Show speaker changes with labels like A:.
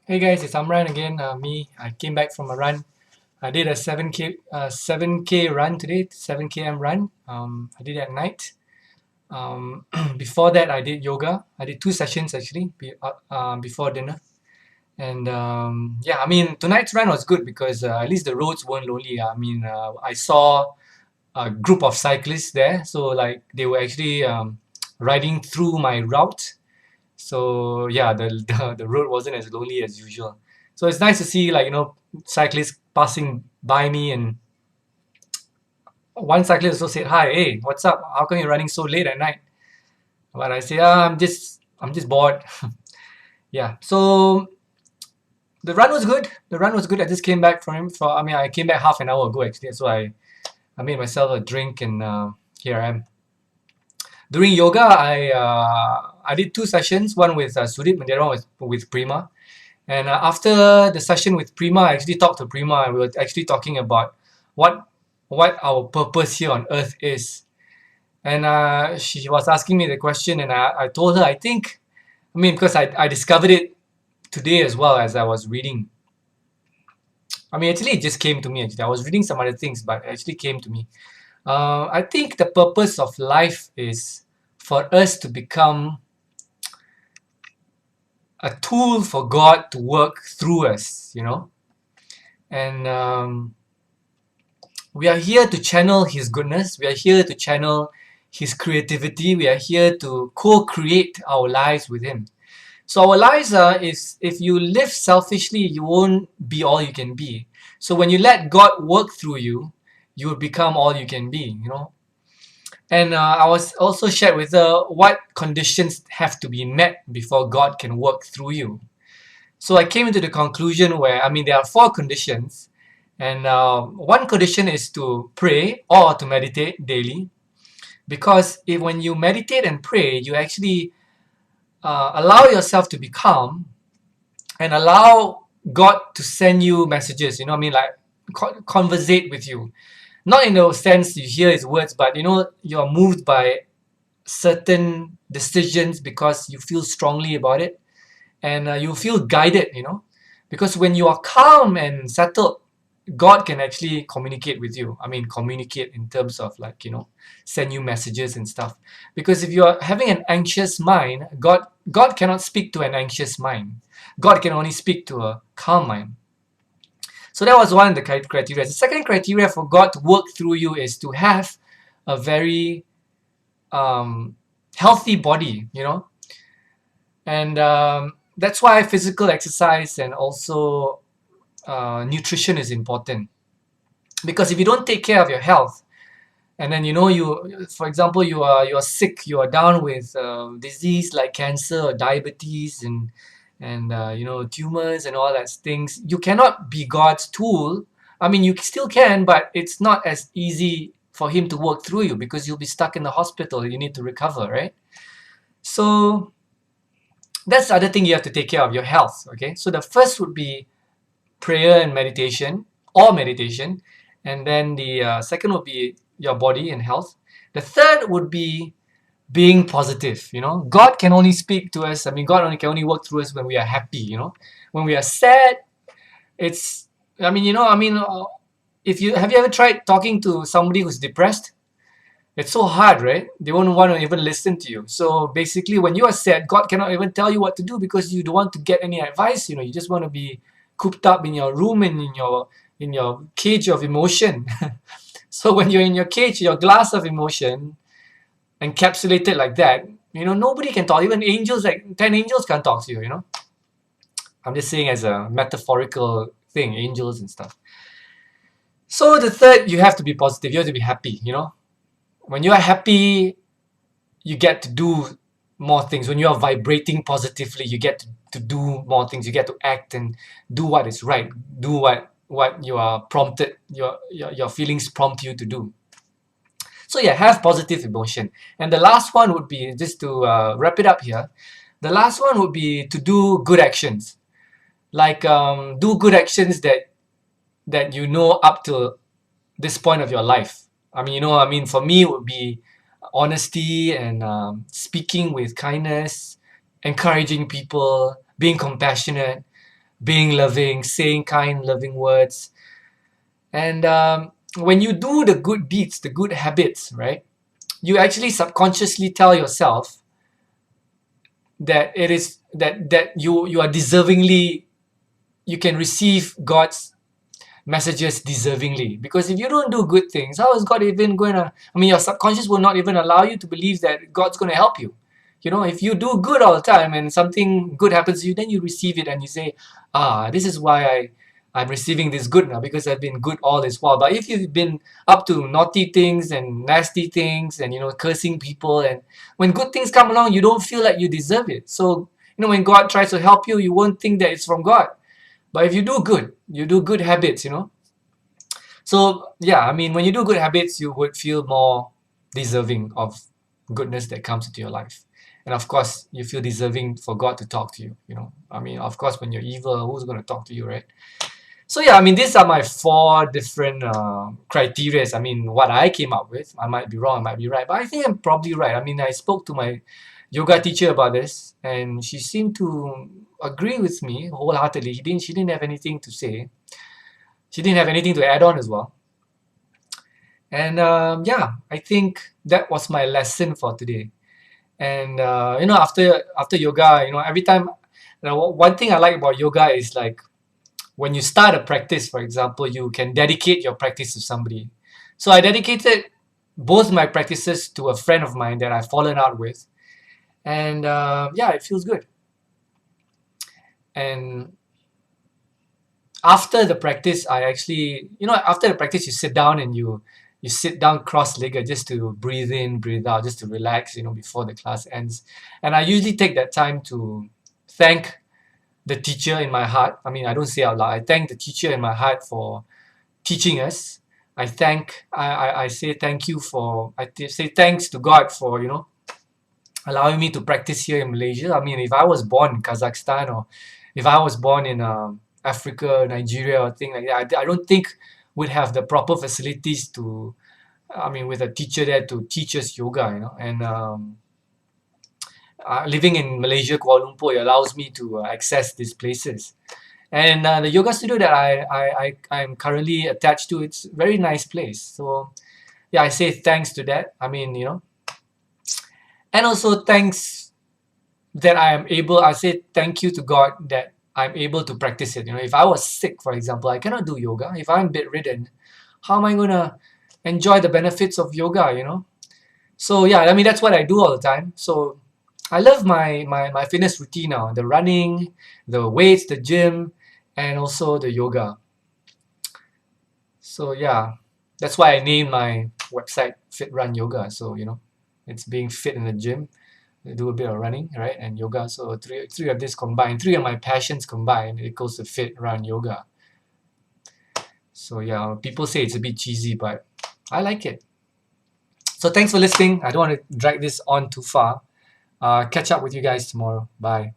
A: Hey guys, it's Amran again. I came back from a run. I did a 7k run today, 7 km run. I did it at night. Before that, I did yoga. I did 2 sessions actually before dinner. And yeah, I mean tonight's run was good because at least the roads weren't lonely. I saw a group of cyclists there, so like they were actually riding through my route. So yeah, the road wasn't as lonely as usual. So it's nice to see like cyclists passing by me, and one cyclist also said, "Hi, hey, what's up? How come you're running so late at night?" But I say, I'm just bored." Yeah. So the run was good. The run was good. I just came back from him for. I mean, I came back half an hour ago actually. So I made myself a drink, and here I am. During yoga, I did 2 sessions. One with Sudip, and the other one was with Prima. And after the session with Prima, I actually talked to Prima, and we were actually talking about what what our purpose here on Earth is. And she was asking me the question, and I told her, I mean, because I discovered it today as well as I was reading. I mean, actually, it just came to me. Actually, I was reading some other things, but it actually came to me. I think the purpose of life is for us to become a tool for God to work through us, and we are here to channel His goodness. We are here to channel His creativity. We are here to co-create our lives with Him. So our lives are, if you live selfishly, you won't be all you can be. So when you let God work through you, you will become all you can be. And I was also shared with her what conditions have to be met before God can work through you. So I came into the conclusion where, I mean, there are 4 conditions. And one condition is to pray or to meditate daily. Because when you meditate and pray, you actually allow yourself to be calm and allow God to send you messages, like conversate with you. Not in the sense you hear His words, but you're moved by certain decisions because you feel strongly about it, and you feel guided. Because when you are calm and settled, God can actually communicate with you. I mean, communicate in terms of like, send you messages and stuff. Because if you are having an anxious mind, God cannot speak to an anxious mind. God can only speak to a calm mind. So that was one of the criteria. The second criteria for God to work through you is to have a very um, healthy body. And that's why physical exercise and also nutrition is important. Because if you don't take care of your health, and then you, for example, you're sick, you are down with disease like cancer or diabetes, and tumors and all that things, you cannot be God's tool. I mean, you still can, but it's not as easy for Him to work through you because you'll be stuck in the hospital. You need to recover, right? So that's the other thing, you have to take care of your health. Okay, so the first would be prayer and meditation, and then the second would be your body and health. The third would be being positive. God can only speak to us. I mean, God can only work through us when we are happy. When we are sad, it's. I mean, if you have you ever tried talking to somebody who's depressed? It's so hard, right? They won't want to even listen to you. So basically, when you are sad, God cannot even tell you what to do because you don't want to get any advice. You just want to be cooped up in your room and in your cage of emotion. So when you're in your cage, your glass of emotion, encapsulated like that, nobody can talk. Even angels, like 10 angels, can't talk to you. I'm just saying as a metaphorical thing, angels and stuff. So the third, you have to be positive. You have to be happy. When you are happy, you get to do more things. When you are vibrating positively, you get to do more things. You get to act and do what is right. Do what you are prompted. Your feelings prompt you to do. So yeah, have positive emotion. And the last one would be, just to wrap it up here. The last one would be to do good actions. Like do good actions that up to this point of your life. For me, it would be honesty and speaking with kindness, encouraging people, being compassionate, being loving, saying kind, loving words. And when you do the good deeds, the good habits, right, you actually subconsciously tell yourself that it is that you are deservingly, you can receive God's messages deservingly. Because if you don't do good things, how is God even gonna, I mean, your subconscious will not even allow you to believe that God's gonna help you. You know, if you do good all the time and something good happens to you, then you receive it and you say, this is why I'm receiving this good now, because I've been good all this while. But if you've been up to naughty things and nasty things and, you know, cursing people, and when good things come along, you don't feel like you deserve it. So, you know, when God tries to help you, you won't think that it's from God. But if you do good, you do good habits, you know. So yeah, I mean, when you do good habits, you would feel more deserving of goodness that comes into your life. And of course, you feel deserving for God to talk to you, you know. I mean, of course, when you're evil, who's going to talk to you, right? So yeah, I mean, these are my four different criteria. I mean, what I came up with. I might be wrong, I might be right, but I think I'm probably right. I mean, I spoke to my yoga teacher about this, and she seemed to agree with me wholeheartedly. She didn't have anything to say. She didn't have anything to add on as well. And yeah, I think that was my lesson for today. And you know, after yoga, you know, every time, you know, one thing I like about yoga is like when you start a practice, for example, you can dedicate your practice to somebody. So I dedicated both my practices to a friend of mine that I've fallen out with, and yeah, it feels good. And after the practice, I actually, you know, after the practice, you sit down and you sit down cross-legged just to breathe in, breathe out, just to relax, you know, before the class ends. And I usually take that time to thank the teacher in my heart. I mean, I don't say out loud. I thank the teacher in my heart for teaching us. I say thank you for, say thanks to God for, you know, allowing me to practice here in Malaysia. I mean, if I was born in Kazakhstan, or if I was born in Africa, Nigeria, or thing like that, I don't think we'd have the proper facilities to, I mean, with a teacher there to teach us yoga, you know. And living in Malaysia, Kuala Lumpur, it allows me to access these places. And the yoga studio that I'm currently attached to, it's a very nice place. So yeah, I say thanks to that. I mean, you know, and also thanks that I am able, I say thank you to God that I'm able to practice it. You know, if I was sick, for example, I cannot do yoga. If I'm bedridden, how am I gonna enjoy the benefits of yoga, you know? So yeah, I mean, that's what I do all the time. So I love my fitness routine now, the running, the weights, the gym, and also the yoga. So yeah, that's why I named my website Fit Run Yoga. So, you know, it's being fit in the gym, do a bit of running, right, and yoga. So three of this combined, three of my passions combined, it goes to Fit Run Yoga. So yeah, people say it's a bit cheesy, but I like it. So thanks for listening. I don't want to drag this on too far. Catch up with you guys tomorrow. Bye.